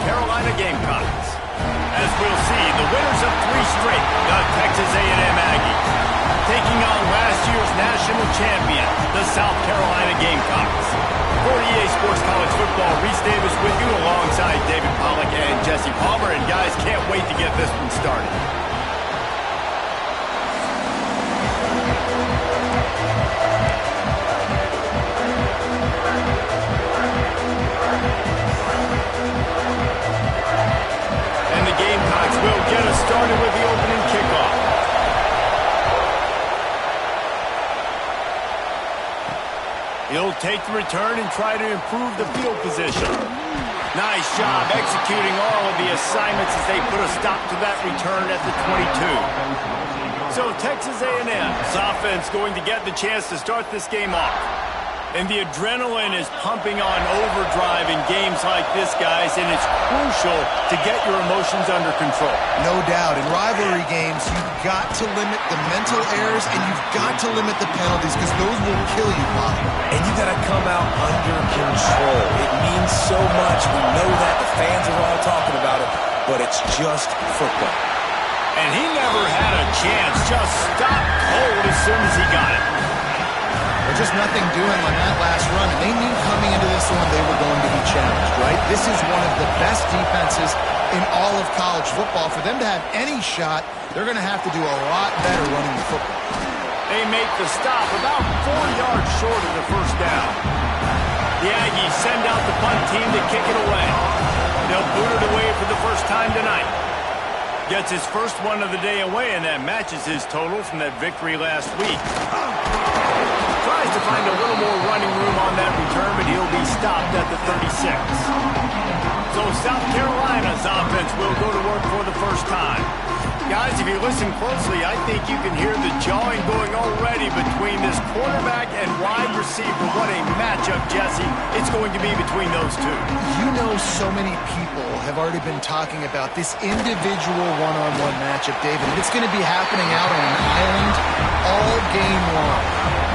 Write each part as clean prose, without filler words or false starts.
Carolina Gamecocks. As we'll see, the winners of 3 straight, the Texas A&M Aggies, taking on last year's national champion, the South Carolina Gamecocks. For EA Sports College Football, Reese Davis with you alongside David Pollack and Jesse Palmer. And guys, can't wait to get this one started. And the Gamecocks will get us started with the opening kickoff. He'll take the return and try to improve the field position. Nice job executing all of the assignments as they put a stop to that return at the 22. So Texas A&M's offense going to get the chance to start this game off. And the adrenaline is pumping on overdrive in games like this, guys, and it's crucial to get your emotions under control. No doubt. In rivalry games, you've got to limit the mental errors and you've got to limit the penalties because those will kill you, Bob. And you got to come out under control. It means so much. We know that. The fans are all talking about it, but it's just football. And he never had a chance. Just stopped cold as soon as he got it. There's just nothing doing on that last run, and they knew coming into this one they were going to be challenged, right? This is one of the best defenses in all of college football. For them to have any shot, they're going to have to do a lot better running the football. They make the stop about 4 yards short of the first down. The Aggies send out the punt team to kick it away. They'll boot it away for the first time tonight. Gets his first one of the day away, and that matches his total from that victory last week. Tries to find a little more running room on that return, but he'll be stopped at the 36. So South Carolina's offense will go to work for the first time. Guys, if you listen closely, I think you can hear the jawing going already between this quarterback and wide receiver. What a matchup, Jesse. It's going to be between those two. You know, so many people have already been talking about this individual one-on-one matchup, David, and it's going to be happening out on an island all game long.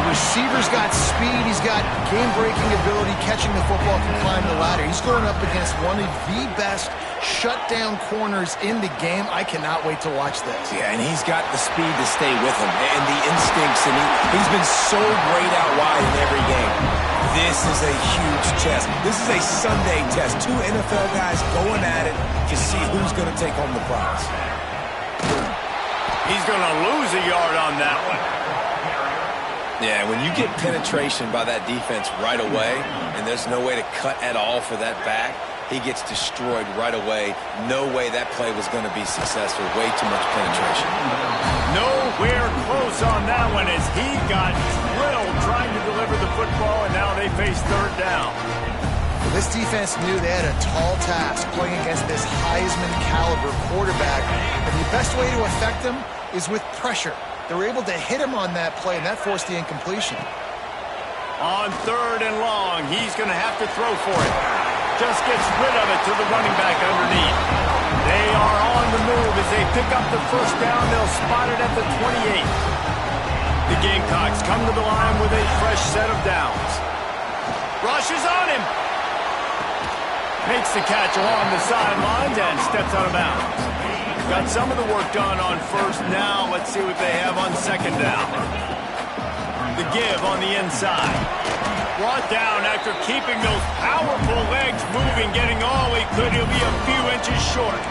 The receiver's got speed, he's got game-breaking ability, catching the football, can climb the ladder. He's going up against one of the best shutdown corners in the game. I cannot wait to watch this. Yeah, and he's got the speed to stay with him and the instincts, and he's been so great out wide in every game. This is a huge test. This is a Sunday test. 2 NFL guys going at it to see who's going to take home the prize. He's going to lose a yard on that one. Yeah, when you get penetration by that defense right away, and there's no way to cut at all for that back, he gets destroyed right away. No way that play was going to be successful. Way too much penetration. Nowhere close on that one as he got drilled trying to deliver the football, and now they face third down. This defense knew they had a tall task playing against this Heisman-caliber quarterback, and the best way to affect him is with pressure. They were able to hit him on that play, and that forced the incompletion. On third and long, he's going to have to throw for it. Just gets rid of it to the running back underneath. They are on the move as they pick up the first down. They'll spot it at the 28. The Gamecocks come to the line with a fresh set of downs. Rushes on him. Makes the catch along the sidelines and steps out of bounds. Got some of the work done on first. Now let's see what they have on second down. The give on the inside. Brought down after keeping those powerful legs moving, getting all he could. He'll be a few inches short.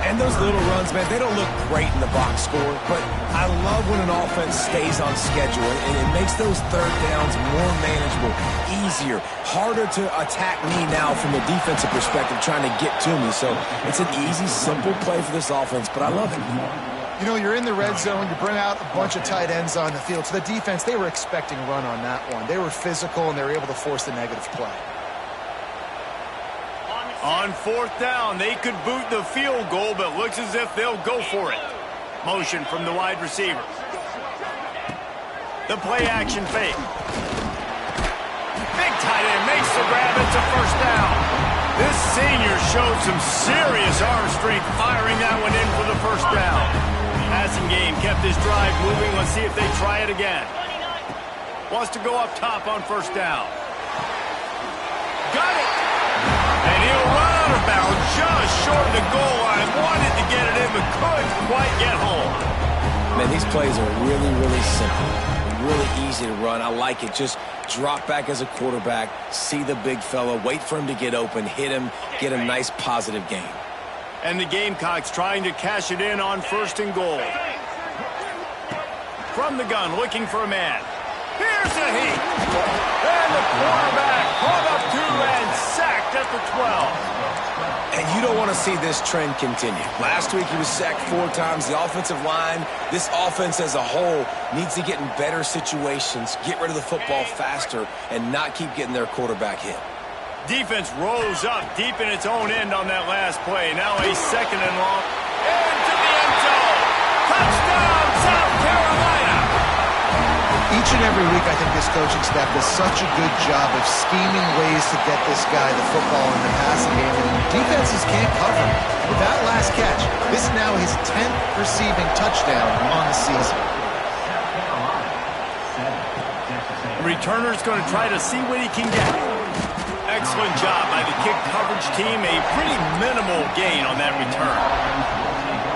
And those little runs, man, they don't look great in the box score, but I love when an offense stays on schedule, and it makes those third downs more manageable, easier, harder to attack me now from a defensive perspective trying to get to me. So it's an easy, simple play for this offense, but I love it. You know, you're in the red zone, you bring out a bunch of tight ends on the field. So the defense, they were expecting run on that one. They were physical, and they were able to force the negative play. On fourth down, they could boot the field goal, but looks as if they'll go for it. Motion from the wide receiver. The play action fake. Big tight end makes the grab. It's a first down. This senior showed some serious arm strength firing that one in for the first down. Passing game kept his drive moving. Let's see if they try it again. Wants to go up top on first down. Got it! And he'll run out of bounds. quite get home. Man, these plays are really, really simple. Really easy to run. I like it. Just drop back as a quarterback, see the big fella, wait for him to get open, hit him, get a nice positive gain. And the Gamecocks trying to cash it in on 1st and goal. From the gun, looking for a man. Here's a heat. And the quarterback caught up to and sacked at the 12. And you don't want to see this trend continue. Last week he was sacked 4 times. The offensive line, this offense as a whole, needs to get in better situations, get rid of the football faster, and not keep getting their quarterback hit. Defense rose up deep in its own end on that last play. Now a 2nd and long. Into the end zone. Touchdown, South Carolina. Each and every week, I think this coaching staff does such a good job of scheming ways to get this guy the football in the passing game, and defenses can't cover him. With that last catch, this is now his 10th receiving touchdown on the season. Returner's going to try to see what he can get. Excellent job by the kick coverage team. A pretty minimal gain on that return.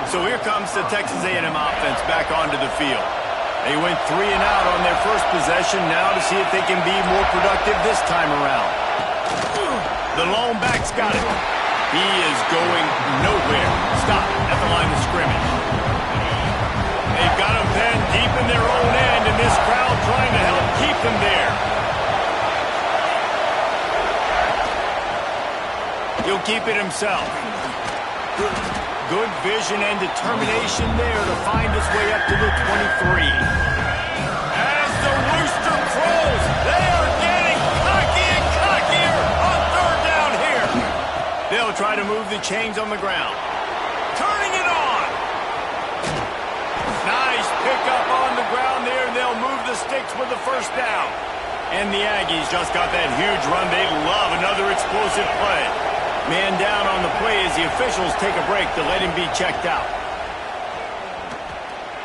So here comes the Texas A&M offense back onto the field. They went 3 and out on their first possession, now to see if they can be more productive this time around. The lone back's got it. He is going nowhere. Stop at the line of scrimmage. They've got him pinned deep in their own end, and this crowd trying to help keep them there. He'll keep it himself. Good vision and determination there to find his way up to the 23. As the rooster crows, they are getting cocky and cockier on 3rd down here. They'll try to move the chains on the ground. Turning it on. Nice pickup on the ground there. They'll move the sticks with the 1st down. And the Aggies just got that huge run. They love another explosive play. Man down on the play as the officials take a break to let him be checked out.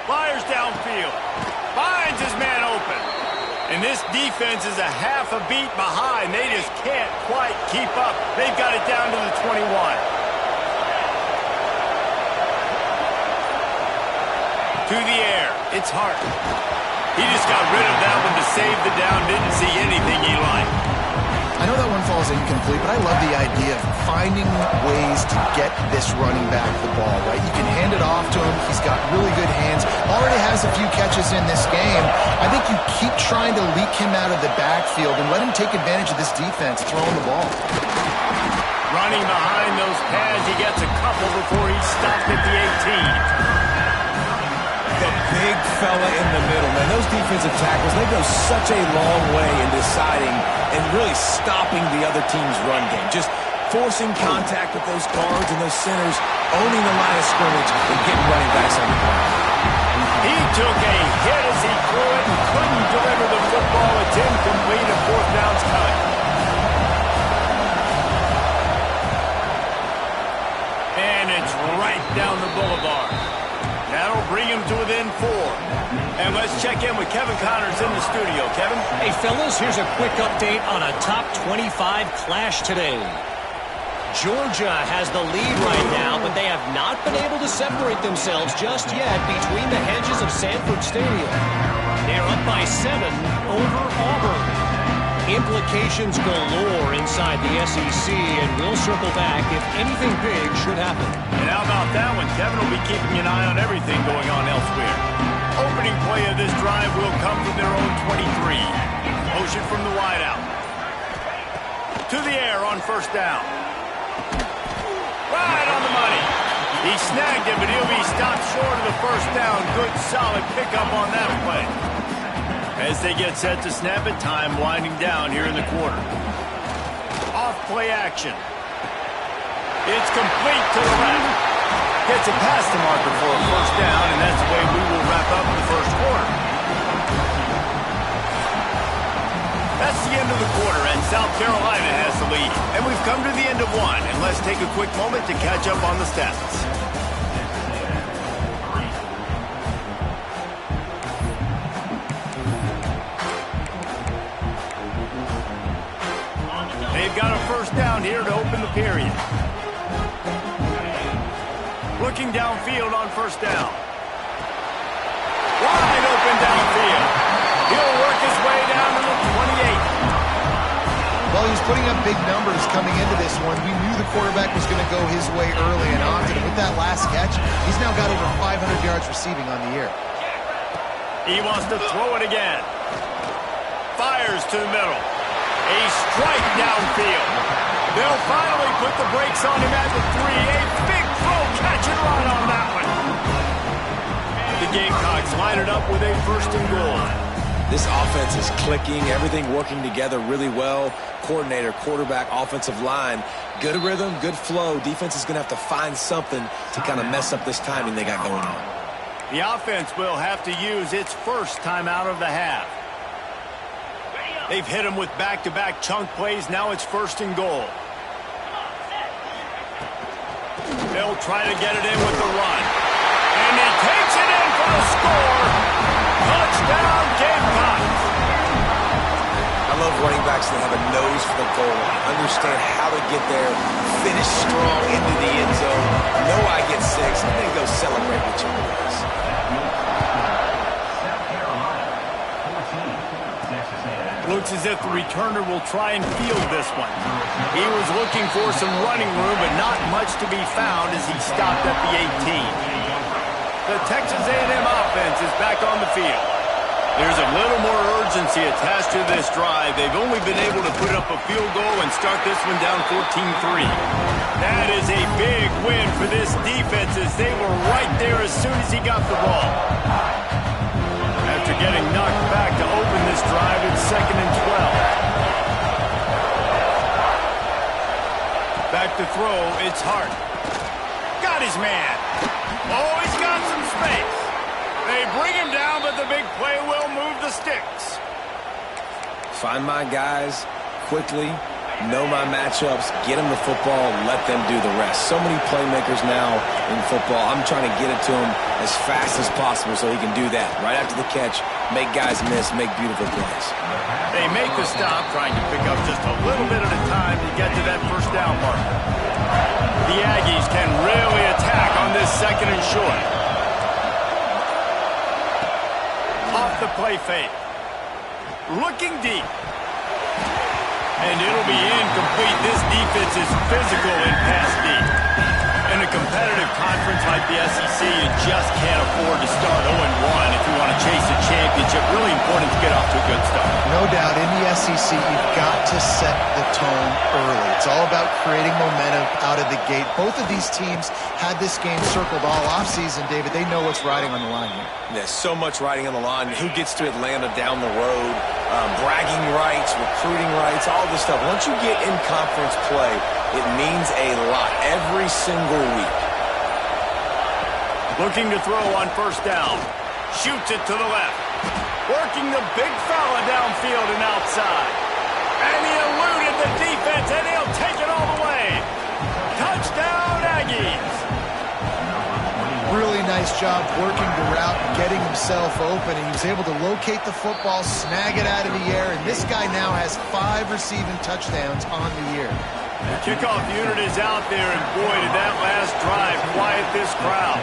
Fires downfield. Finds his man open. And this defense is a half a beat behind. They just can't quite keep up. They've got it down to the 21. To the air. It's Hart. He just got rid of that one to save the down. Didn't see anything he liked. I know that one falls incomplete, but I love the idea of finding ways to get this running back the ball, right? You can hand it off to him. He's got really good hands. Already has a few catches in this game. I think you keep trying to leak him out of the backfield and let him take advantage of this defense throwing the ball. Running behind those pads, he gets a couple before he's stopped at the 18. The big fella in the middle, man. Those defensive tackles, they go such a long way in deciding and really stopping the other team's run game. Just forcing contact with those guards and those centers, owning the line of scrimmage, and getting running backs on the ground. He took a hit as he threw it and couldn't deliver the football. It's incomplete, a 4th down's coming. And it's right down the boulevard. That'll bring him to within 4. And let's check in with Kevin Connors in the studio. Kevin? Hey, fellas, here's a quick update on a top 25 clash today. Georgia has the lead right now, but they have not been able to separate themselves just yet between the hedges of Sanford Stadium. They're up by 7 over Auburn. Implications galore inside the SEC, and we'll circle back if anything big should happen. And how about that one? Kevin will be keeping an eye on everything going on elsewhere. Opening play of this drive will come from their own 23. Motion from the wideout. To the air on 1st down. Right on the money. He snagged it, but he'll be stopped short of the 1st down. Good, solid pickup on that play. As they get set to snap it, time winding down here in the quarter. Off play action. It's complete to the left. Gets it past the marker for a 1st down, and that's the way we will wrap up the 1st quarter. That's the end of the quarter, and South Carolina has the lead. And we've come to the end of one, and let's take a quick moment to catch up on the stats. They've got a 1st down here to open the period. looking downfield on first down. Wide open downfield. He'll work his way down to the 28. Well, he was putting up big numbers coming into this one. We knew the quarterback was going to go his way early and often. And with that last catch, he's now got over 500 yards receiving on the year. He wants to throw it again. Fires to the middle. A strike downfield. They'll finally put the brakes on him at the 3. A big throw, catch and run on that one. The Gamecocks line it up with a first and goal. This offense is clicking, everything working together really well. Coordinator, quarterback, offensive line, good rhythm, good flow. Defense is going to have to find something to kind of mess up this timing they got going on. The offense will have to use its first timeout of the half. They've hit him with back-to-back chunk plays. Now it's first and goal. They'll try to get it in with the run. And he takes it in for the score. Touchdown, Gamecocks. I love running backs that have a nose for the goal line, understand how to get there, finish strong into the end zone, know I get 6, and then go celebrate with your boys. Looks as if the returner will try and field this one. He was looking for some running room, but not much to be found as he stopped at the 18. The Texas A&M offense is back on the field. There's a little more urgency attached to this drive. They've only been able to put up a field goal and start this one down 14-3. That is a big win for this defense as they were right there as soon as he got the ball. After getting knocked back to open this drive, it's 2nd and 12. Back to throw, it's Hart. Got his man. Oh, he's got some space. They bring him down, but the big play will move the sticks. Find my guys quickly, know my matchups, get them the football, let them do the rest. So many playmakers now in football. I'm trying to get it to him as fast as possible so he can do that. Right after the catch, make guys miss, make beautiful plays. They make the stop, trying to pick up just a little bit at a time to get to that first down mark. The Aggies can really attack on this 2nd and short. Off the play fake. Looking deep. And it'll be incomplete. This defense is physical in pass deep. In a competitive conference like the SEC, you just can't afford to start 0-1 if you want to chase a championship. Really important to get off to a good start. No doubt, in the SEC, you've got to set the tone early. It's all about creating momentum out of the gate. Both of these teams had this game circled all offseason, David. They know what's riding on the line here. There's so much riding on the line. Who gets to Atlanta down the road? Bragging rights, recruiting rights, all this stuff. Once you get in conference play, it means a lot every single week. Looking to throw on first down. Shoots it to the left. Working the big fella downfield and outside. And he eluded the defense, and he'll take it all the way. Touchdown, Aggies. Really nice job working the route and getting himself open. And he was able to locate the football, snag it out of the air, and this guy now has 5 receiving touchdowns on the year. The kickoff unit is out there, and boy, did that last drive quiet this crowd.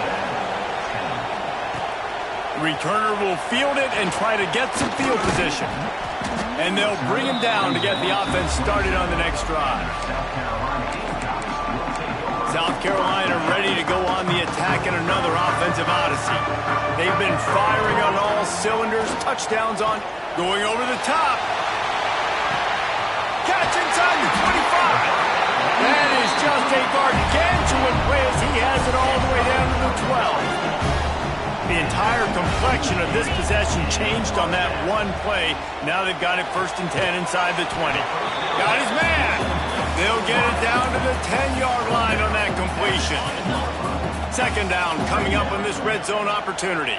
The returner will field it and try to get some field position. And they'll bring him down to get the offense started on the next drive. South Carolina ready to go on the attack in another offensive odyssey. They've been firing on all cylinders. Touchdowns on, going over the top. Catch inside the 25. That is just a gargantuan play as he has it all the way down to the 12. The entire complexion of this possession changed on that one play. Now they've got it 1st and 10 inside the 20. Got his man. They'll get it down to the 10-yard line on that completion. 2nd down coming up on this red zone opportunity.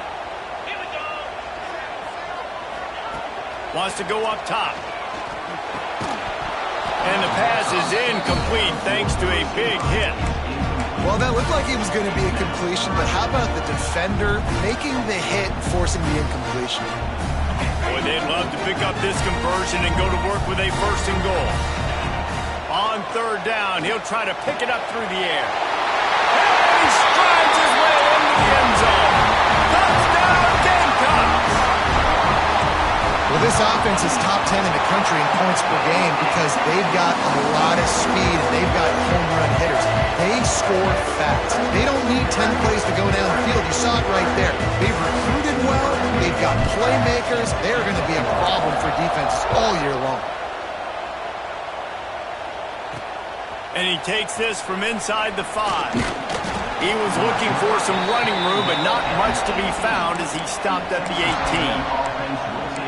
Wants to go up top. And the pass is incomplete thanks to a big hit. Well, that looked like it was going to be a completion, but how about the defender making the hit, forcing the incompletion? Boy, they'd love to pick up this conversion and go to work with a 1st and goal. On 3rd down, he'll try to pick it up through the air. And he strides his This offense is top 10 in the country in points per game because they've got a lot of speed and they've got home run hitters. They score fast. They don't need 10 plays to go down the field. You saw it right there. They've recruited well. They've got playmakers. They're going to be a problem for defenses all year long. And he takes this from inside the 5. He was looking for some running room, but not much to be found as he stopped at the 18.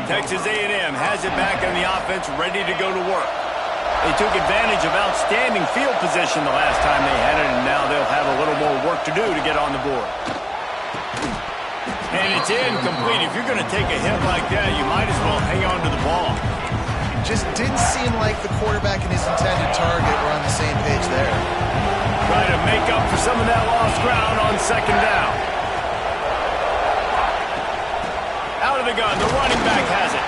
Texas A&M has it back on the offense, ready to go to work. They took advantage of outstanding field position the last time they had it, and now they'll have a little more work to do to get on the board. And it's incomplete. If you're going to take a hit like that, you might as well hang on to the ball. Just didn't seem like the quarterback and his intended target were on the same page there. Trying to make up for some of that lost ground on second down. Out of the gun, the running back has it.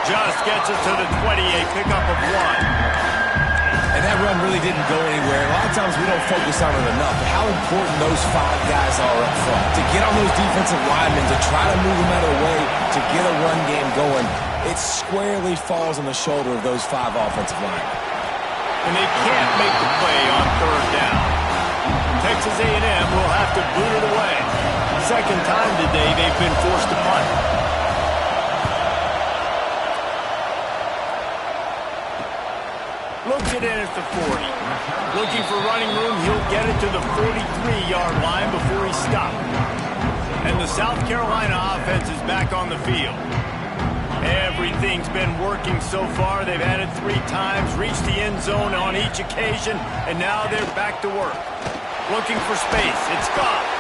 Just gets us to the 28, pickup of 1. And that run really didn't go anywhere. A lot of times we don't focus on it enough, but how important those 5 guys are up front. To get on those defensive linemen, to try to move them out of the way, to get a run game going, it squarely falls on the shoulder of those 5 offensive linemen. And they can't make the play on third down. Texas A&M will have to boot it away. Second time today they've been forced to punt. Looks it in at the 40. Looking for running room, he'll get it to the 43-yard line before he's stopped. And the South Carolina offense is back on the field. Everything's been working so far. They've had it 3 times, reached the end zone on each occasion, and now they're back to work. Looking for space. It's Goff.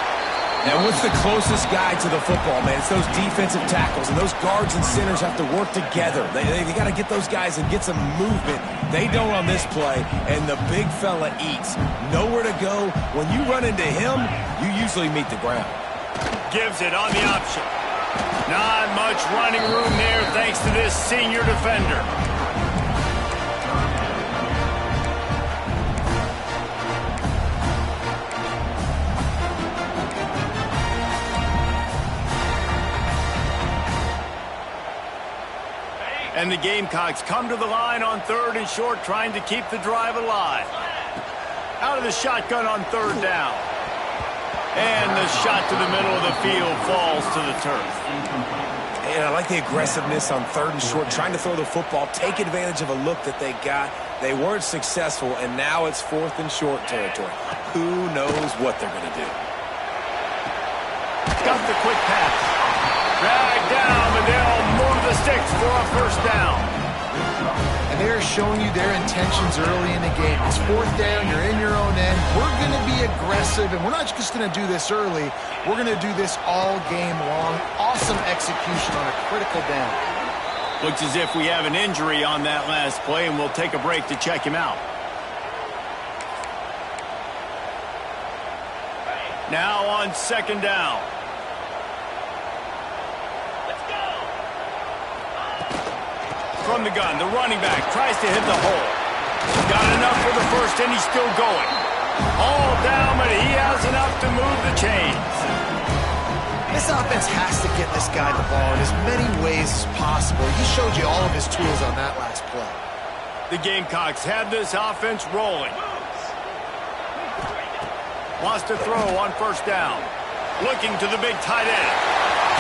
And what's the closest guy to the football, man? It's those defensive tackles, and those guards and centers have to work together. They got to get those guys and get some movement. They don't on this play, and the big fella eats. Nowhere to go. When you run into him, you usually meet the ground. Gives it on the option. Not much running room there thanks to this senior defender. And the Gamecocks come to the line on 3rd and short, trying to keep the drive alive. Out of the shotgun on 3rd down. And the shot to the middle of the field falls to the turf. And I like the aggressiveness on 3rd and short, trying to throw the football, take advantage of a look that they got. They weren't successful, and now it's 4th and short territory. Who knows what they're going to do? Got the quick pass. Dragged down, and they'll move the sticks for a first down. And they're showing you their intentions early in the game. It's 4th down, you're in your own end. We're going to be aggressive, and we're not just going to do this early. We're going to do this all game long. Awesome execution on a critical down. Looks as if we have an injury on that last play, and we'll take a break to check him out. Now on 2nd down. From the gun, the running back tries to hit the hole. Got enough for the first, and he's still going. All down, but he has enough to move the chains. This offense has to get this guy the ball in as many ways as possible. He showed you all of his tools on that last play. The Gamecocks have this offense rolling. Wants to throw on 1st down. Looking to the big tight end.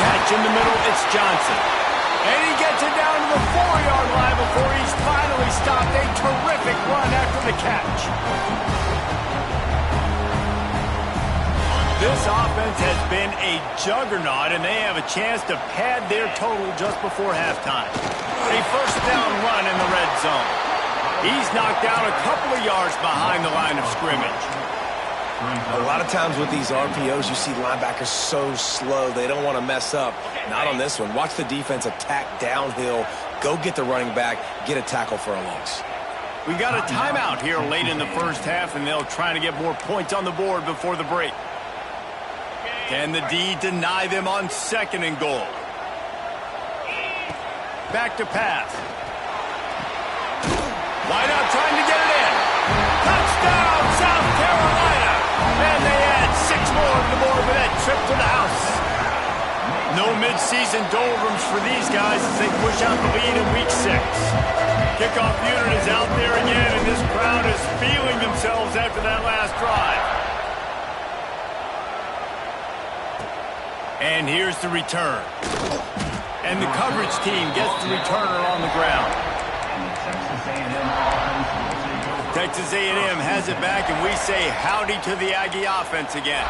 Catch in the middle, it's Johnson. And he gets it down to the 4-yard line before he's finally stopped. A terrific run after the catch. This offense has been a juggernaut, and they have a chance to pad their total just before halftime. A 1st down run in the red zone. He's knocked down a couple of yards behind the line of scrimmage. A lot of times with these RPOs, you see linebackers so slow, they don't want to mess up. Not on this one. Watch the defense attack downhill, go get the running back, get a tackle for a loss. We got a timeout here late in the first half, and they'll try to get more points on the board before the break. Can the D deny them on 2nd and goal? Back to pass. Wide out trying to get it in. Touchdown, South Carolina. And they add 6 more to the board with that trip to the house. No midseason doldrums for these guys as they push out the lead in week 6. Kickoff unit is out there again, and this crowd is feeling themselves after that last drive. And here's the return. And the coverage team gets the returner on the ground. Texas A&M has it back, and we say howdy to the Aggie offense again.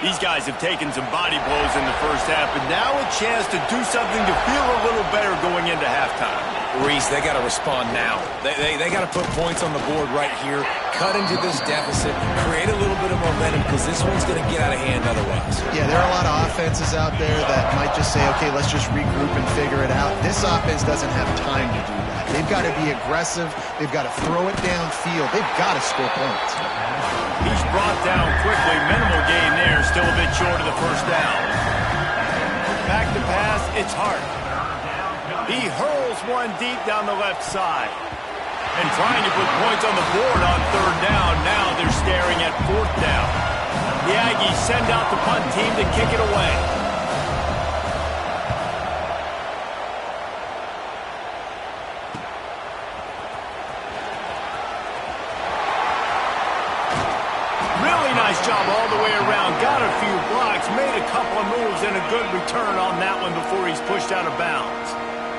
These guys have taken some body blows in the first half, but now a chance to do something to feel a little better going into halftime. Reese, they got to respond now. They got to put points on the board right here, cut into this deficit, create a little bit of momentum, because this one's going to get out of hand otherwise. Yeah, there are a lot of offenses out there that might just say, okay, let's just regroup and figure it out. This offense doesn't have time to do that. They've got to be aggressive. They've got to throw it downfield. They've got to score points. He's brought down quickly. Minimal gain there. Still a bit short of the first down. Back to pass. It's Hart. He hurls one deep down the left side. And trying to put points on the board on third down. Now they're staring at fourth down. The Aggies send out the punt team to kick it away. Really nice job all the way around. Got a few blocks, made a couple of moves, and a good return on that one before he's pushed out of bounds.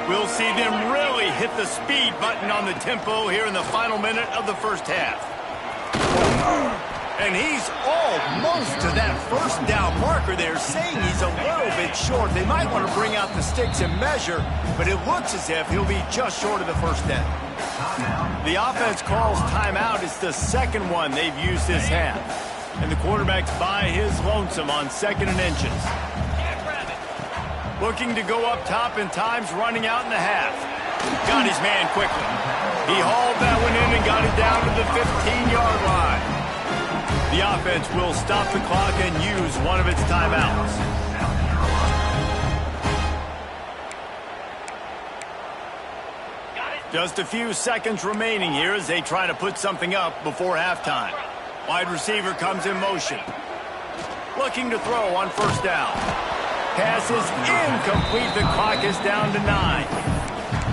We'll see them really hit the speed button on the tempo here in the final minute of the first half. And he's almost to that first down marker there, saying he's a little bit short. They might want to bring out the sticks and measure, but it looks as if he'll be just short of the first down. The offense calls timeout. It's the second one they've used this half. And the quarterback's by his lonesome on 2nd and inches. Looking to go up top, and time's running out in the half. Got his man quickly. He hauled that one in and got it down to the 15-yard line. The offense will stop the clock and use one of its timeouts. Just a few seconds remaining here as they try to put something up before halftime. Wide receiver comes in motion. Looking to throw on first down. Pass is incomplete. The clock is down to 9.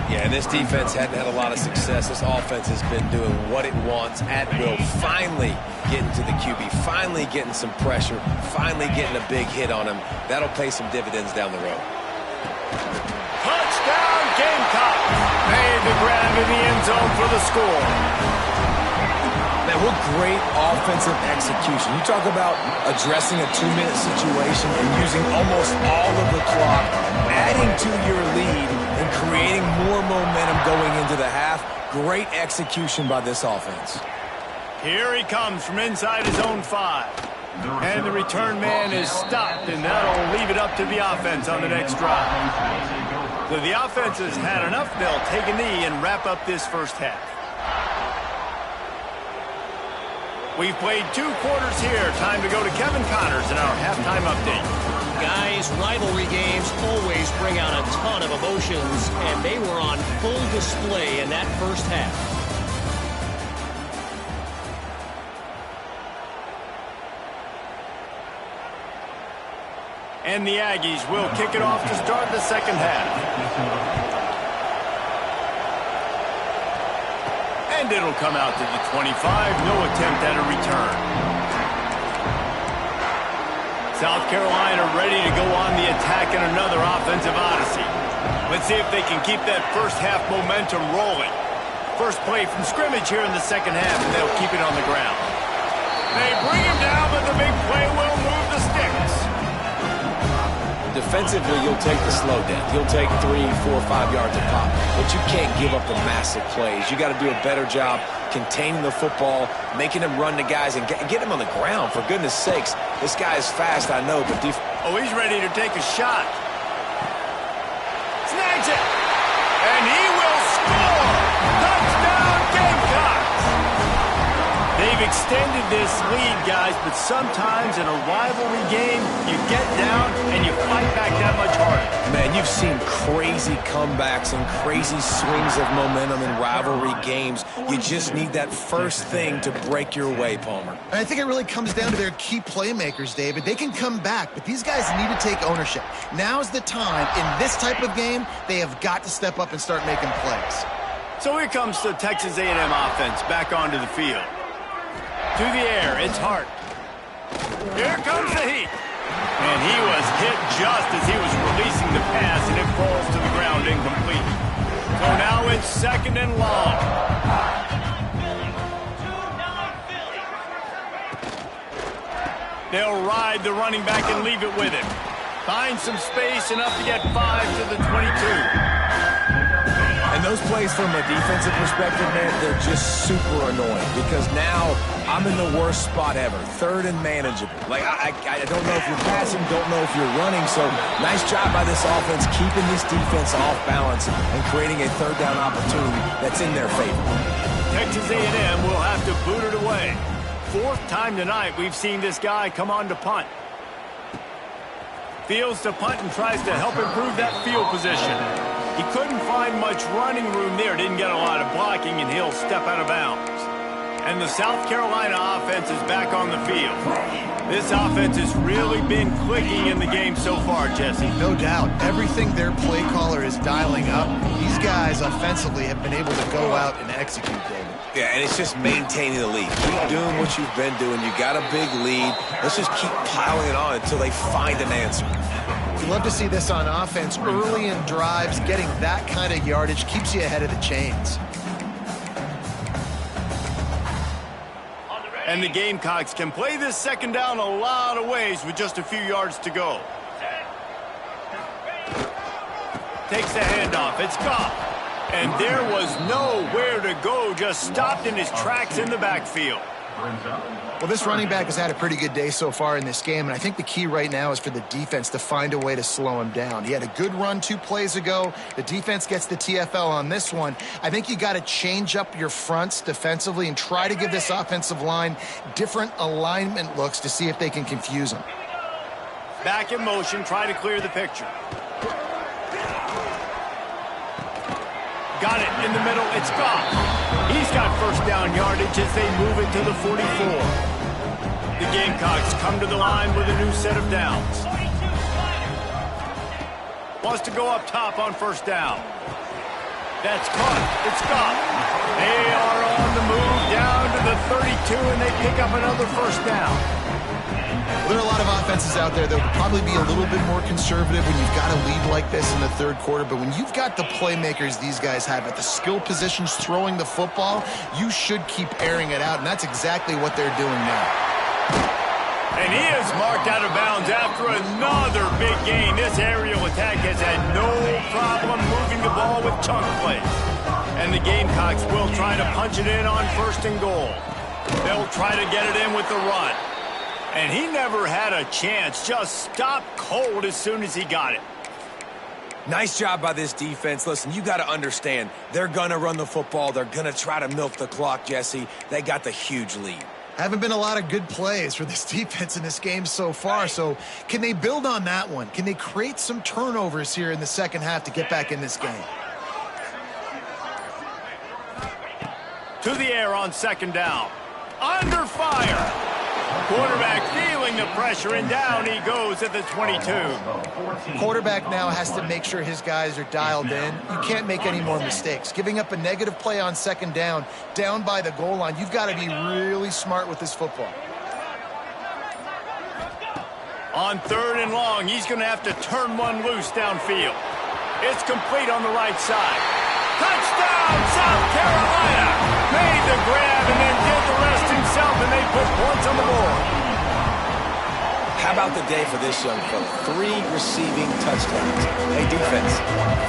Yeah, and this defense hadn't had a lot of success. This offense has been doing what it wants at will. Finally getting to the QB. Finally getting some pressure. Finally getting a big hit on him. That'll pay some dividends down the road. Touchdown, Gamecocks! Made the grab in the end zone for the score. Man, what great offensive execution. You talk about addressing a 2-minute situation and using almost all of the clock, adding to your lead and creating more momentum going into the half. Great execution by this offense. Here he comes from inside his own 5. And the return man is stopped, and that'll leave it up to the offense on the next drive. So the offense has had enough. They'll take a knee and wrap up this first half. We've played 2 quarters here. Time to go to Kevin Connors in our halftime update. Guys, rivalry games always bring out a ton of emotions, and they were on full display in that first half. And the Aggies will kick it off to start the second half. And it'll come out to the 25. No attempt at a return. South Carolina ready to go on the attack in another offensive odyssey. Let's see if they can keep that first half momentum rolling. First play from scrimmage here in the second half, and they'll keep it on the ground. They bring him down, but the big play will move the sticks. Defensively, you'll take the slow down. You'll take 3, 4, 5 yards a pop. But you can't give up the massive plays. You got to do a better job containing the football, making him run to guys, and get him on the ground. For goodness sakes, this guy is fast, I know, but he's ready to take a shot. Snags it. And he will score. Touchdown, Gamecocks. They've We've extended this lead, guys, but sometimes in a rivalry game, you get down and you fight back that much harder. Man, you've seen crazy comebacks and crazy swings of momentum in rivalry games. You just need that first thing to break your way, Palmer. And I think it really comes down to their key playmakers, David. They can come back, but these guys need to take ownership. Now's the time. In this type of game, they have got to step up and start making plays. So here comes the Texas A&M offense back onto the field. To the air, it's Hart. Here comes the heat. And he was hit just as he was releasing the pass, and it falls to the ground incomplete. So now it's 2nd and long. They'll ride the running back and leave it with him. Find some space, enough to get 5 to the 22. And those plays from a defensive perspective, man, they're just super annoying because now I'm in the worst spot ever, 3rd and manageable. Like, I don't know if you're passing, don't know if you're running, so nice job by this offense keeping this defense off balance and creating a 3rd down opportunity that's in their favor. Texas A&M will have to boot it away. 4th time tonight we've seen this guy come on to punt. Fields to punt and tries to help improve that field position. He couldn't find much running room there, didn't get a lot of blocking, and he'll step out of bounds. And the South Carolina offense is back on the field. This offense has really been clicking in the game so far, Jesse. No doubt. Everything their play caller is dialing up, these guys offensively have been able to go out and execute, David. Yeah, and it's just maintaining the lead. Keep doing what you've been doing. You got a big lead. Let's just keep piling it on until they find an answer. We love to see this on offense. Early in drives, getting that kind of yardage keeps you ahead of the chains. And the Gamecocks can play this 2nd down a lot of ways with just a few yards to go. Takes the handoff. It's Goff. And there was nowhere to go, just stopped in his tracks in the backfield. Well, this running back has had a pretty good day so far in this game, and I think the key right now is for the defense to find a way to slow him down. He had a good run 2 plays ago. The defense gets the TFL on this one. I think you got to change up your fronts defensively and try to give this offensive line different alignment looks to see if they can confuse him. Back in motion, try to clear the picture. Got it in the middle. It's Goff. He's got 1st down yardage as they move it to the 44. The Gamecocks come to the line with a new set of downs. Wants to go up top on 1st down. That's caught. It's Goff. They are on the move down to the 32, and they pick up another 1st down. There are a lot of offenses out there that would probably be a little bit more conservative when you've got a lead like this in the 3rd quarter, but when you've got the playmakers these guys have at the skill positions throwing the football, you should keep airing it out, and that's exactly what they're doing now. And he is marked out of bounds after another big gain. This aerial attack has had no problem moving the ball with chunk plays. And the Gamecocks will try to punch it in on 1st and goal. They'll try to get it in with the run. And he never had a chance, just stopped cold as soon as he got it. Nice job by this defense. Listen, you got to understand, they're going to run the football. They're going to try to milk the clock, Jesse. They got the huge lead. Haven't been a lot of good plays for this defense in this game so far, so can they build on that one? Can they create some turnovers here in the 2nd half to get back in this game? To the air on 2nd down. Under fire. Quarterback feeling the pressure, and down he goes at the 22. Quarterback now has to make sure his guys are dialed in. You can't make any more mistakes. Giving up a negative play on 2nd down by the goal line, you've got to be really smart with this football. On 3rd and long, he's going to have to turn one loose downfield. It's complete on the right side. Touchdown, South Carolina! Made the grab and then did the rest himself, and they put points on the board. How about the day for this young fella? 3 receiving touchdowns. Hey, defense,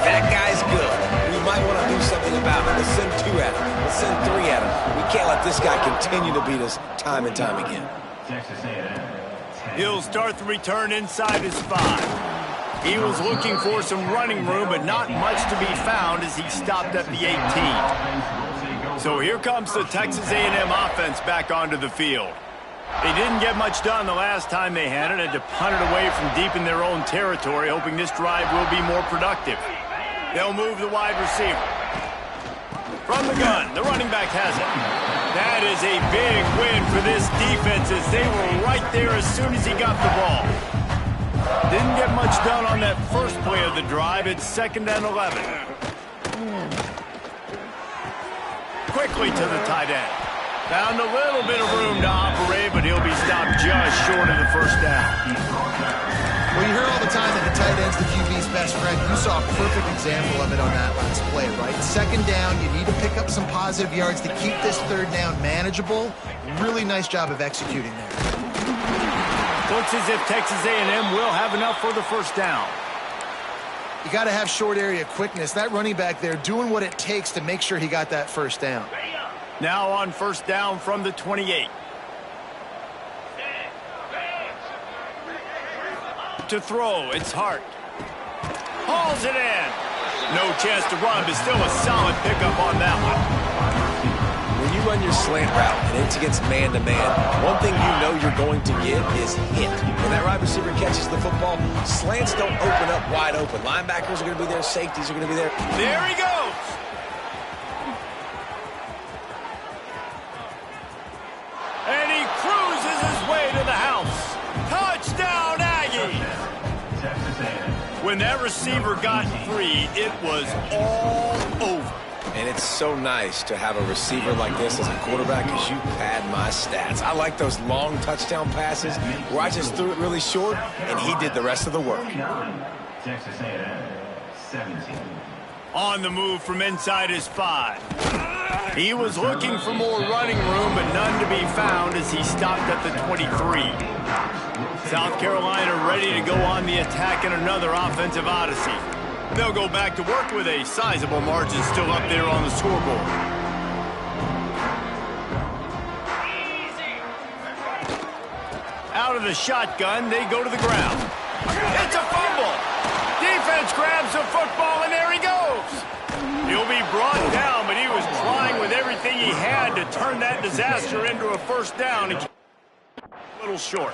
that guy's good. We might want to do something about it. Let's send 2 at him. Let's send 3 at him. We can't let this guy continue to beat us time and time again. He'll start the return inside his 5. He was looking for some running room, but not much to be found as he stopped at the 18. So here comes the Texas A&M offense back onto the field. They didn't get much done the last time they had it. Had to punt it away from deep in their own territory, hoping this drive will be more productive. They'll move the wide receiver. From the gun, the running back has it. That is a big win for this defense as they were right there as soon as he got the ball. Didn't get much done on that first play of the drive. It's 2nd and 11. Quickly to the tight end. Found a little bit of room to operate, but he'll be stopped just short of the first down. Well, you hear all the time that the tight end's the QB's best friend. You saw a perfect example of it on that last play, right? 2nd down, you need to pick up some positive yards to keep this 3rd down manageable. Really nice job of executing there. Looks as if Texas A&M will have enough for the first down. You got to have short area quickness. That running back there doing what it takes to make sure he got that first down. Now on first down from the 28. To throw, it's Hart. Hauls it in. No chance to run, but still a solid pickup on that one. When you run your slant route and it's against man-to-man, one thing you know you're going to get is hit. When that wide receiver catches the football, slants don't open up wide open. Linebackers are going to be there. Safeties are going to be there. There he goes. And he cruises his way to the house. Touchdown, Aggies. When that receiver got free, it was all over. And it's so nice to have a receiver like this as a quarterback because you pad my stats. I like those long touchdown passes where I just threw it really short and he did the rest of the work. Texas A&M, 17. On the move from inside his 5. He was looking for more running room, but none to be found as he stopped at the 23. South Carolina ready to go on the attack in another offensive odyssey. They'll go back to work with a sizable margin still up there on the scoreboard. Out of the shotgun, they go to the ground. It's a fumble. Defense grabs the football, and there he goes. He'll be brought down, but he was trying with everything he had to turn that disaster into a first down. A little short.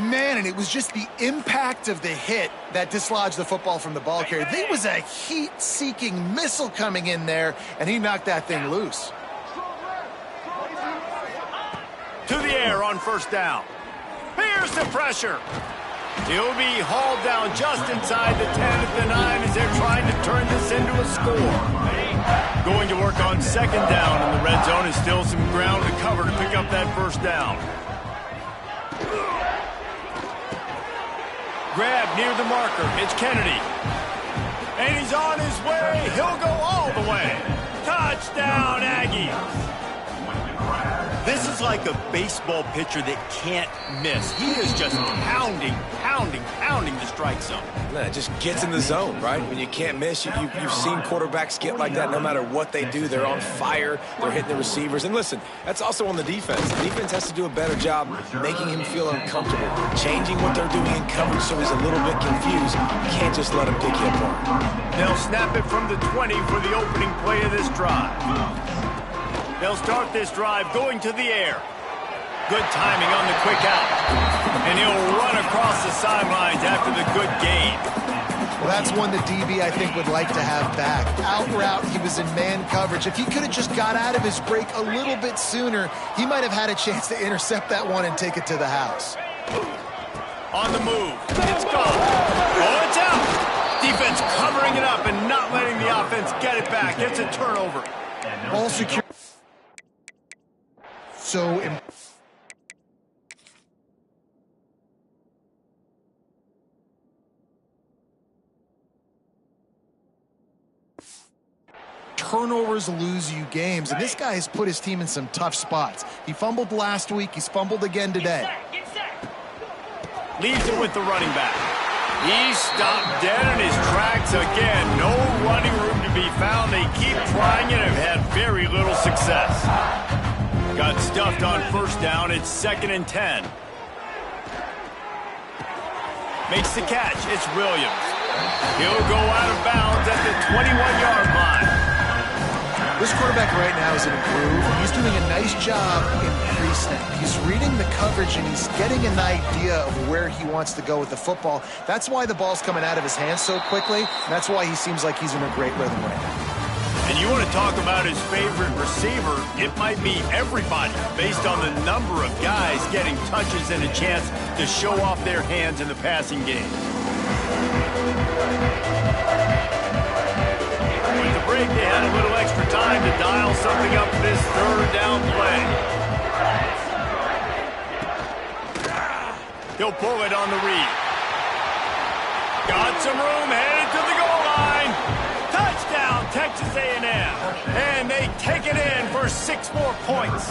Man, and it was just the impact of the hit that dislodged the football from the ball carrier. There was a heat-seeking missile coming in there, and he knocked that thing loose. To the air on first down. Here's the pressure. He'll be hauled down just inside the 10 at the 9 as they're trying to turn this into a score. Going to work on 2nd down in the red zone is still some ground to cover to pick up that first down. Grab near the marker. It's Kennedy. And he's on his way. He'll go all the way. Touchdown, Aggies. This is like a baseball pitcher that can't miss. He is just pounding the strike zone. Yeah, it just gets in the zone, right? When you can't miss, you've seen quarterbacks get like that no matter what they do. They're on fire. They're hitting the receivers. And listen, that's also on the defense. The defense has to do a better job making him feel uncomfortable, changing what they're doing in coverage so he's a little bit confused. You can't just let him pick you apart. They'll snap it from the 20 for the opening play of this drive. They'll start this drive going to the air. Good timing on the quick out. And he'll run across the sidelines after the good gain. Well, that's one that DB, I think, would like to have back. Out route, he was in man coverage. If he could have just got out of his break a little bit sooner, he might have had a chance to intercept that one and take it to the house. On the move. It's gone. Oh, it's out. Defense covering it up and not letting the offense get it back. It's a turnover. Ball secure. So turnovers lose you games, and this guy has put his team in some tough spots. He fumbled last week. He's fumbled again today. Leaves it with the running back. He's stopped dead in his tracks again. No running room to be found. They keep trying it and have had very little success. Got stuffed on first down. It's 2nd and 10. Makes the catch. It's Williams. He'll go out of bounds at the 21-yard line. This quarterback right now is in a groove, and he's doing a nice job in pre-snap. He's reading the coverage, and he's getting an idea of where he wants to go with the football. That's why the ball's coming out of his hands so quickly. That's why he seems like he's in a great rhythm right now. And you want to talk about his favorite receiver, it might be everybody, based on the number of guys getting touches and a chance to show off their hands in the passing game. With the break, they had a little extra time to dial something up this third down play. He'll pull it on the read. Got some room, headed to the goal line. Touchdown, Texas A&M. And they take it in for 6 more points.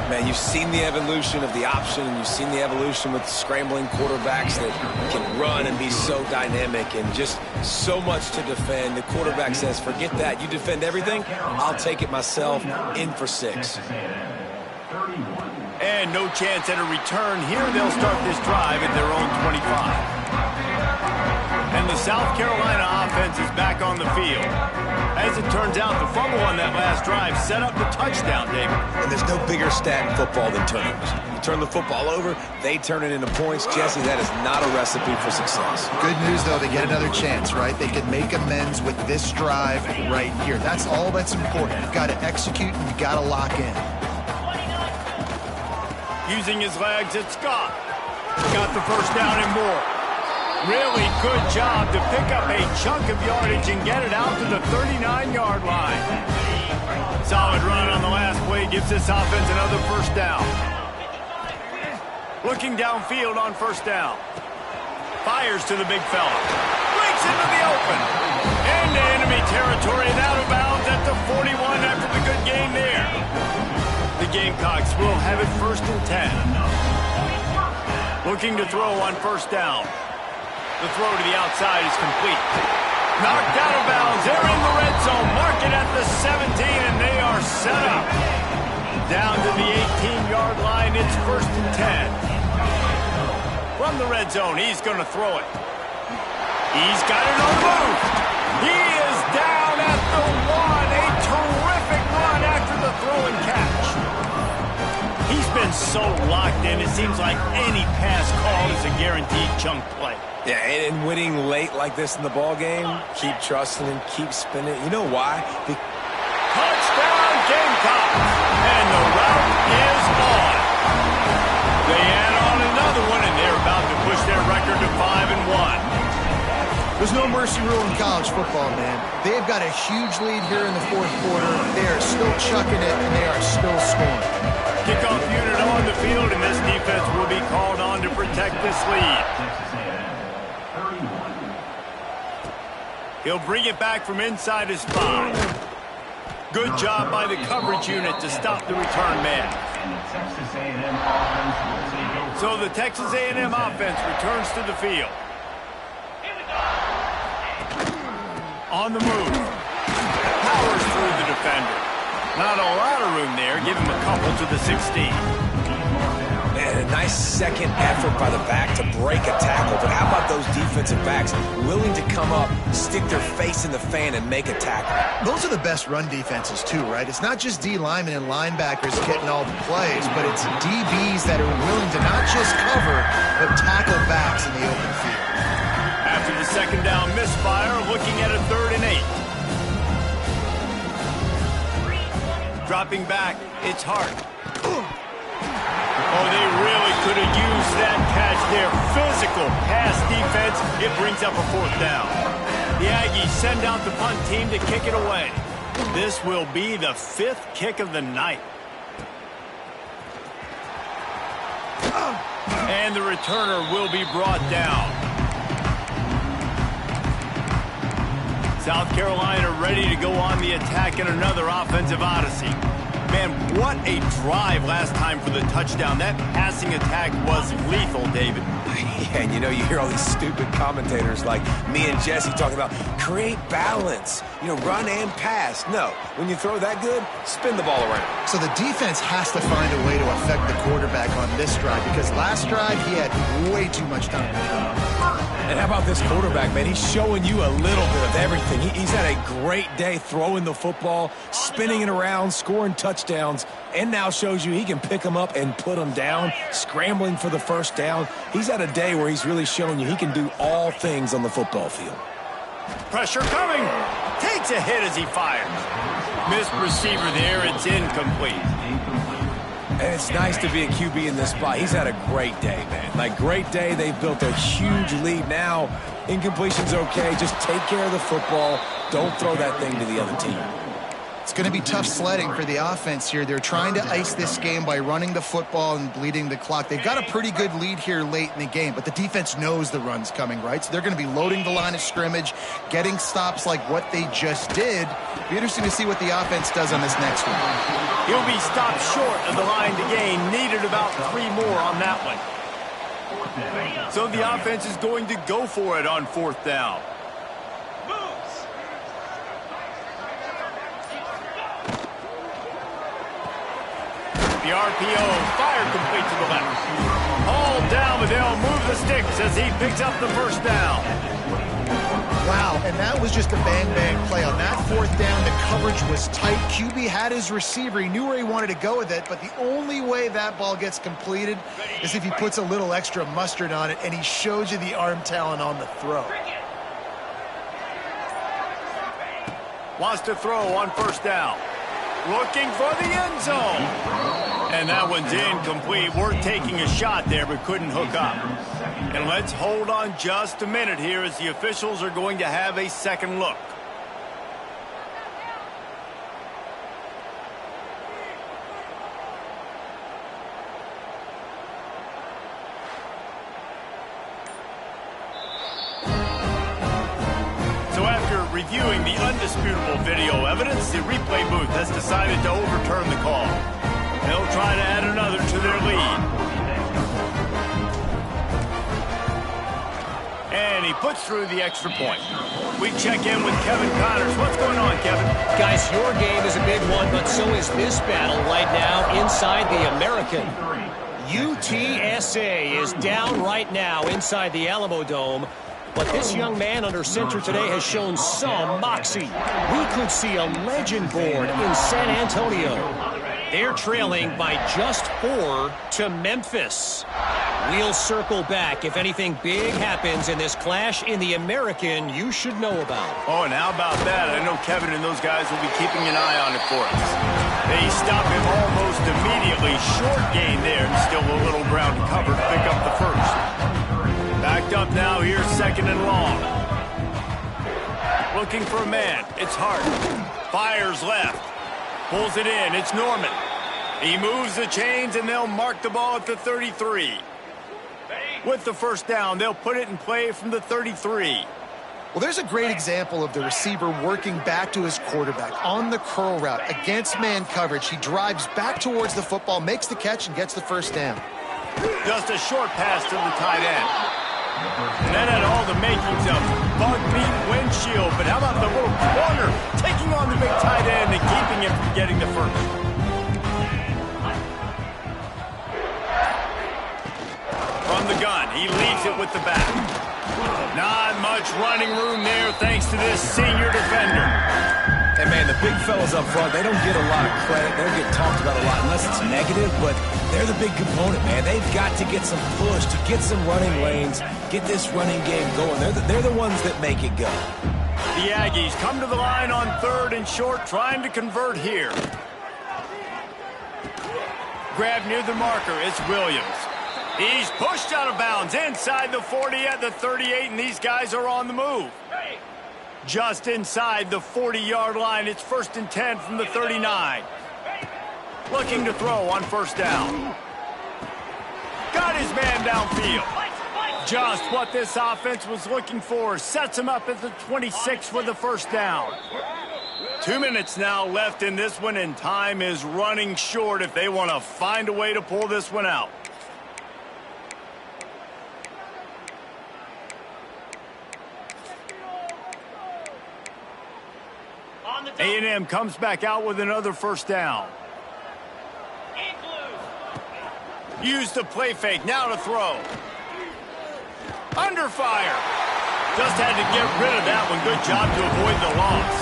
Man, you've seen the evolution of the option, and you've seen the evolution with scrambling quarterbacks that can run and be so dynamic and just so much to defend. The quarterback says, forget that. You defend everything, I'll take it myself. In for 6. And no chance at a return here. They'll start this drive at their own 25. And the South Carolina offense is back on the field. As it turns out, the fumble on that last drive set up the touchdown, David. And there's no bigger stat in football than turnovers. You turn the football over, they turn it into points. Jesse, that is not a recipe for success. Good news, though, they get another chance, right? They can make amends with this drive right here. That's all that's important. You've got to execute, and you've got to lock in. Using his legs, it's Scott. Got the first down and more. Really good job to pick up a chunk of yardage and get it out to the 39-yard line. Solid run on the last play gives this offense another first down. Looking downfield on first down. Fires to the big fella. Breaks into the open. Into enemy territory and out of bounds at the 41 after the good game there. The Gamecocks will have it 1st and 10. Looking to throw on first down. The throw to the outside is complete. Knocked out of bounds. They're in the red zone. Mark it at the 17, and they are set up. Down to the 18-yard line. It's 1st and 10. From the red zone, he's going to throw it. He's got it on the move. He is down at the 1. A terrific run after the throw and catch. He's been so locked in, it seems like any pass call is a guaranteed chunk play. Yeah, and winning late like this in the ball game, keep trusting and keep spinning. You know why? Touchdown, Gamecocks! And the route is on. They add on another one, and they're about to push their record to 5-1. There's no mercy rule in college football, man. They've got a huge lead here in the 4th quarter. They are still chucking it, and they are still scoring. Kickoff unit on the field, and this defense will be called on to protect this lead. He'll bring it back from inside his 5. Good job by the coverage unit to stop the return man. So the Texas A&M offense returns to the field. On the move. Powers through the defender. Not a lot of room there. Give him a couple to the 16. Man, a nice second effort by the back to break a tackle. But how about those defensive backs willing to come up, stick their face in the fan, and make a tackle? Those are the best run defenses, too, right? It's not just D linemen and linebackers getting all the plays, but it's DBs that are willing to not just cover, but tackle backs in the open field. After the second down misfire, looking at a 3rd and 8. Dropping back, it's Hart. Oh, they really could have used that catch there. Physical pass defense. It brings up a 4th down. The Aggies send out the punt team to kick it away. This will be the 5th kick of the night. And the returner will be brought down. South Carolina ready to go on the attack in another offensive odyssey. Man, what a drive last time for the touchdown. That passing attack was lethal, David. Yeah, and you know, you hear all these stupid commentators like me and Jesse talking about create balance. You know, run and pass. No, when you throw that good, spin the ball around. So the defense has to find a way to affect the quarterback on this drive because last drive he had way too much time. And how about this quarterback, man? He's showing you a little bit of everything. He's had a great day throwing the football, spinning it around, scoring touchdowns, and now shows you he can pick them up and put them down, scrambling for the first down. He's had a day where he's really shown you he can do all things on the football field. Pressure coming. Takes a hit as he fires. Missed receiver there. It's incomplete. And it's nice to be a QB in this spot. He's had a great day, man. Like, great day. They've built a huge lead now. Incompletion's okay. Just take care of the football. Don't throw that thing to the other team. It's going to be tough sledding for the offense here. They're trying to ice this game by running the football and bleeding the clock. They've got a pretty good lead here late in the game, but the defense knows the run's coming, right? So they're going to be loading the line of scrimmage, getting stops like what they just did. Be interesting to see what the offense does on this next one. He'll be stopped short of the line to gain. Needed about 3 more on that one. So the offense is going to go for it on 4th down. The RPO, fire complete to the left. Hauled down, but they'll move the sticks as he picks up the first down. Wow, and that was just a bang-bang play. On that 4th down, the coverage was tight. QB had his receiver. He knew where he wanted to go with it, but the only way that ball gets completed is if he puts a little extra mustard on it, and he shows you the arm talent on the throw. Wants to throw on 1st down. Looking for the end zone. And that one's incomplete. We're taking a shot there, but couldn't hook up. And let's hold on just a minute here as the officials are going to have a second look. So after reviewing the undisputable video evidence, the replay booth has decided to overturn the call. They'll try to add another to their lead. And he puts through the extra point. We check in with Kevin Connors. What's going on, Kevin? Guys, your game is a big one, but so is this battle right now inside the American. UTSA is down right now inside the Alamo Dome. But this young man under center today has shown some moxie. We could see a legend board in San Antonio. They're trailing by just 4 to Memphis. We'll circle back if anything big happens in this clash in the American you should know about. Oh, and how about that? I know Kevin and those guys will be keeping an eye on it for us. They stop him almost immediately. Short gain there, and still a little ground to cover to pick up the first. Backed up now, here's 2nd and long. Looking for a man. It's Hart. Fires left. Pulls it in. It's Norman. He moves the chains, and they'll mark the ball at the 33. With the first down, they'll put it in play from the 33. Well, there's a great example of the receiver working back to his quarterback on the curl route against man coverage. He drives back towards the football, makes the catch, and gets the first down. Just a short pass to the tight end. And that had all the makings of bug meat windshield. But how about the little corner taking on the big tight end and keeping him from getting the first? From the gun, he leads it with the back. Not much running room there thanks to this senior defender. And, man, the big fellas up front, they don't get a lot of credit. They don't get talked about a lot unless it's negative, but they're the big component, man. They've got to get some push, to get some running lanes, get this running game going. They're the ones that make it go. The Aggies come to the line on 3rd and short, trying to convert here. Grab near the marker, it's Williams. He's pushed out of bounds inside the 40 at the 38, and these guys are on the move. Just inside the 40-yard line, it's 1st and 10 from the 39. Looking to throw on 1st down. Got his man downfield. Just what this offense was looking for. Sets him up at the 26 for the first down. 2 minutes now left in this one, and time is running short if they want to find a way to pull this one out. A&M comes back out with another first down. Use the play fake, now to throw. Under fire. Just had to get rid of that one. Good job to avoid the loss.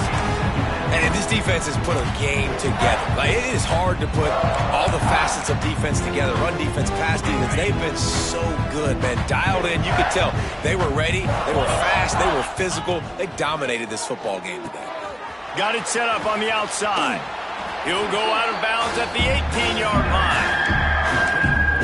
And this defense has put a game together. Like, it is hard to put all the facets of defense together. Run defense, pass defense. They've been so good, man. Dialed in. You could tell they were ready. They were fast. They were physical. They dominated this football game today. Got it set up on the outside. He'll go out of bounds at the 18-yard line.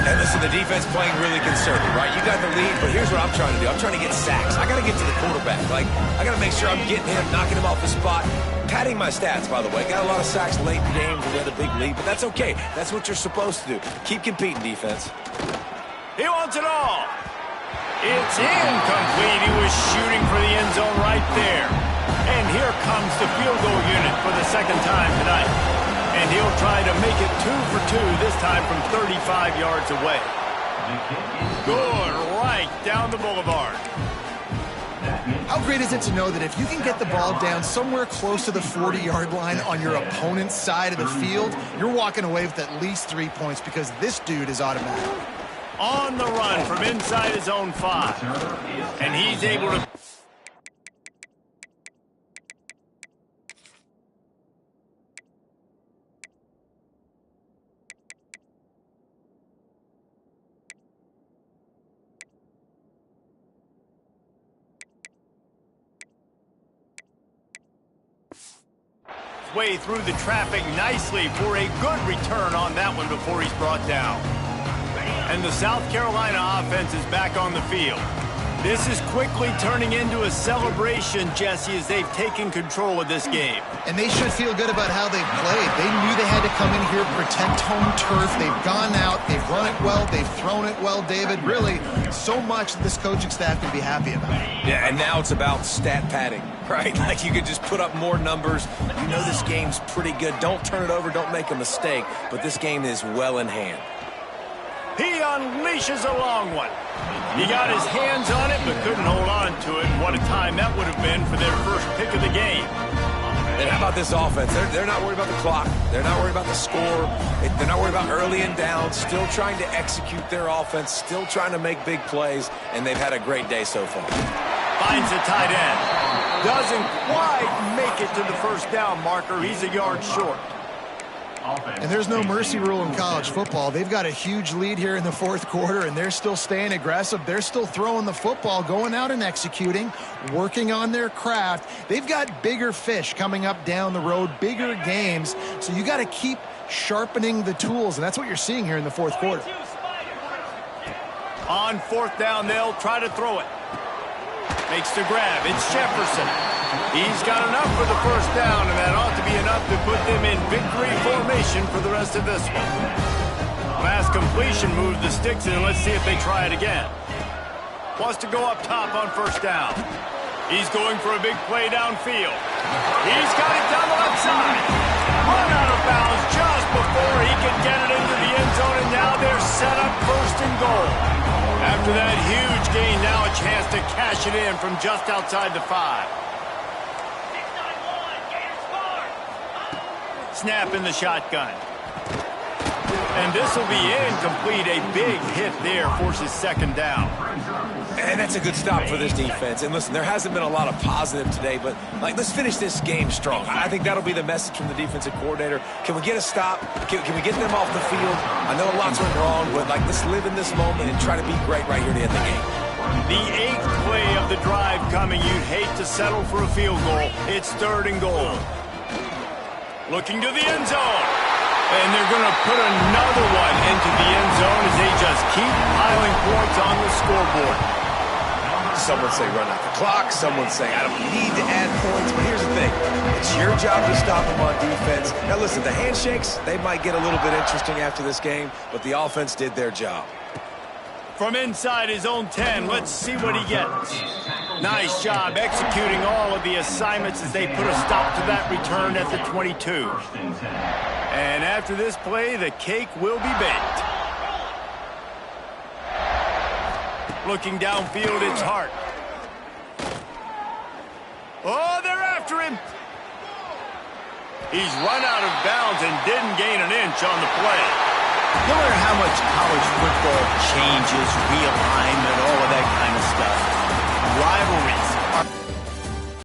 And listen, the defense playing really conservative, right? You got the lead, but here's what I'm trying to do. I'm trying to get sacks. I got to get to the quarterback. Like, I got to make sure I'm getting him, knocking him off the spot. Padding my stats, by the way. Got a lot of sacks late in games when we had a big lead, but that's okay. That's what you're supposed to do. Keep competing, defense. He wants it all. It's incomplete. He was shooting for the end zone right there. And here comes the field goal unit for the second time tonight. And he'll try to make it 2 for 2, this time from 35 yards away. Good, right down the boulevard. How great is it to know that if you can get the ball down somewhere close to the 40-yard line on your opponent's side of the field, you're walking away with at least 3 points because this dude is automatic. On the run from inside his own 5. And he's able to... way through the traffic nicely for a good return on that one before he's brought down. And the South Carolina offense is back on the field. This is quickly turning into a celebration, Jesse, as they've taken control of this game. And they should feel good about how they've played. They knew they had to come in here, protect home turf. They've gone out, they've run it well, they've thrown it well, David. Really, so much that this coaching staff can be happy about. Yeah, and now it's about stat padding, right? Like, you could just put up more numbers. You know this game's pretty good. Don't turn it over, don't make a mistake. But this game is well in hand. He unleashes a long one. He got his hands on it, but couldn't hold on to it. And what a time that would have been for their first pick of the game. And how about this offense? They're not worried about the clock. They're not worried about the score. They're not worried about early and down. Still trying to execute their offense. Still trying to make big plays. And they've had a great day so far. Finds a tight end. Doesn't quite make it to the first down marker. He's a yard short. And there's no mercy rule in college football. They've got a huge lead here in the fourth quarter, and they're still staying aggressive. They're still throwing the football, going out and executing, working on their craft. They've got bigger fish coming up down the road, bigger games. So you got to keep sharpening the tools, and that's what you're seeing here in the fourth quarter. On fourth down, they'll try to throw it. Makes the grab. It's Jefferson. He's got enough for the first down, and that ought to be enough to put them in victory formation for the rest of this one. Last completion moved the sticks in. Let's see if they try it again. Wants to go up top on first down. He's going for a big play downfield. He's got it down the left side. Run out of bounds just before he could get it into the end zone, and now they're set up first and goal. After that huge gain, now a chance to cash it in from just outside the 5. Snap in the shotgun. And this will be incomplete. A big hit there forces second down. And that's a good stop for this defense. And listen, there hasn't been a lot of positive today, but let's finish this game strong. I think that'll be the message from the defensive coordinator. Can we get a stop? Can we get them off the field? I know lots went wrong, but let's live in this moment and try to be great right here to end the game. The 8th play of the drive coming. You'd hate to settle for a field goal. It's third and goal. Looking to the end zone. And they're going to put another one into the end zone as they just keep piling points on the scoreboard. Someone say run out the clock. Someone say I don't need to add points. But here's the thing. It's your job to stop them on defense. Now listen, the handshakes, they might get a little bit interesting after this game, but the offense did their job. From inside his own 10, let's see what he gets. Nice job executing all of the assignments as they put a stop to that return at the 22. And after this play, the cake will be baked. Looking downfield, it's Hart. Oh, they're after him. He's run out of bounds and didn't gain an inch on the play. No matter how much college football changes, realignment, all of that kind of stuff, rivalries